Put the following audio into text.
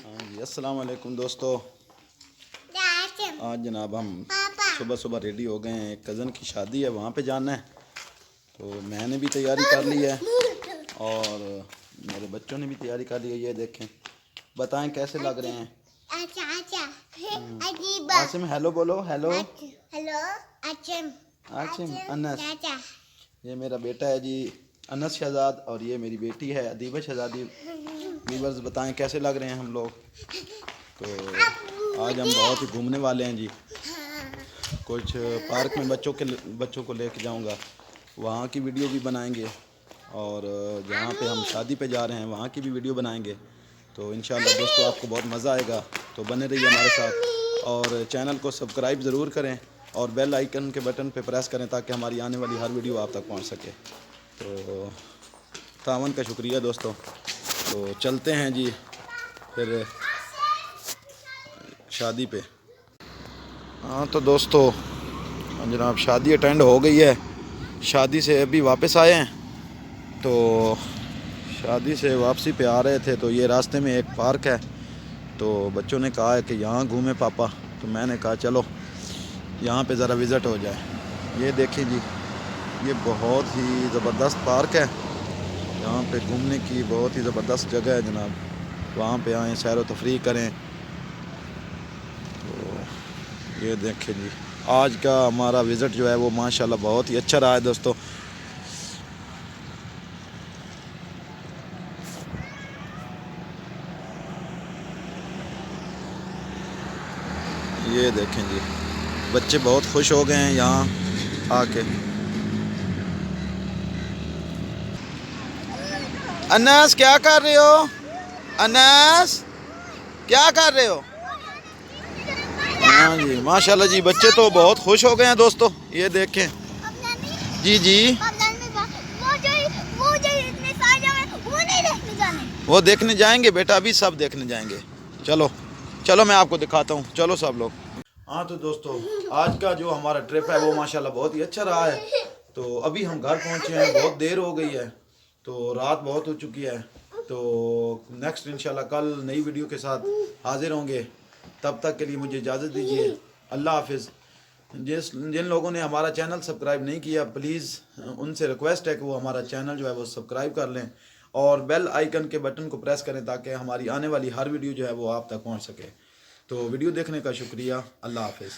हाँ जी, अस्सलाम वालेकुम दोस्तों। आज जनाब हम सुबह सुबह रेडी हो गए हैं। एक कज़न की शादी है, वहाँ पे जाना है, तो मैंने भी तैयारी कर ली है और मेरे बच्चों ने भी तैयारी कर ली है। ये देखें, बताएं कैसे लग रहे हैं। आसिम हेलो बोलो। हेलो हेलो आसिम आसिम अनस, ये मेरा बेटा है जी अनस शहजाद, और ये मेरी बेटी है अदीबा शहजादी। व्यूअर्स बताएं कैसे लग रहे हैं हम लोग। तो आज हम बहुत ही घूमने वाले हैं जी। कुछ पार्क में बच्चों को लेके जाऊंगा, वहाँ की वीडियो भी बनाएंगे, और जहाँ पे हम शादी पे जा रहे हैं वहाँ की भी वीडियो बनाएंगे। तो इंशाल्लाह दोस्तों आपको बहुत मज़ा आएगा, तो बने रहिए हमारे साथ और चैनल को सब्सक्राइब ज़रूर करें और बेल आइकन के बटन पे प्रेस करें ताकि हमारी आने वाली हर वीडियो आप तक पहुँच सके। तो तावन का शुक्रिया दोस्तों। तो चलते हैं जी फिर शादी पे। हाँ तो दोस्तों जनाब शादी अटेंड हो गई है, शादी से अभी वापस आए हैं। तो शादी से वापसी पे आ रहे थे तो ये रास्ते में एक पार्क है, तो बच्चों ने कहा है कि यहाँ घूमें पापा, तो मैंने कहा चलो यहाँ पे ज़रा विज़िट हो जाए। ये देखिए जी, ये बहुत ही ज़बरदस्त पार्क है, यहाँ पे घूमने की बहुत ही ज़बरदस्त जगह है जनाब। वहाँ पे आएँ, सैर व तफरीह करें। तो ये देखें जी, आज का हमारा विज़िट जो है वो माशाल्लाह बहुत ही अच्छा रहा है दोस्तों। ये देखें जी, बच्चे बहुत खुश हो गए हैं यहाँ आके। अनस क्या कर रहे हो? अनस क्या कर रहे हो? हाँ जी माशाल्लाह जी, बच्चे तो बहुत खुश हो गए हैं दोस्तों। ये देखें जी जी, वो देखने जाएंगे बेटा, अभी सब देखने जाएंगे। चलो चलो मैं आपको दिखाता हूँ, चलो सब लोग। हाँ तो दोस्तों आज का जो हमारा ट्रिप है वो माशाल्लाह बहुत ही अच्छा रहा है। तो अभी हम घर पहुँचे हैं, बहुत देर हो गई है, तो रात बहुत हो चुकी है। तो नेक्स्ट इंशाल्लाह कल नई वीडियो के साथ हाजिर होंगे। तब तक के लिए मुझे इजाज़त दीजिए। अल्लाह हाफिज़। जिन लोगों ने हमारा चैनल सब्सक्राइब नहीं किया, प्लीज़ उनसे रिक्वेस्ट है कि वो हमारा चैनल जो है वो सब्सक्राइब कर लें और बेल आइकन के बटन को प्रेस करें ताकि हमारी आने वाली हर वीडियो जो है वो आप तक पहुंच सके। तो वीडियो देखने का शुक्रिया। अल्लाह हाफिज़।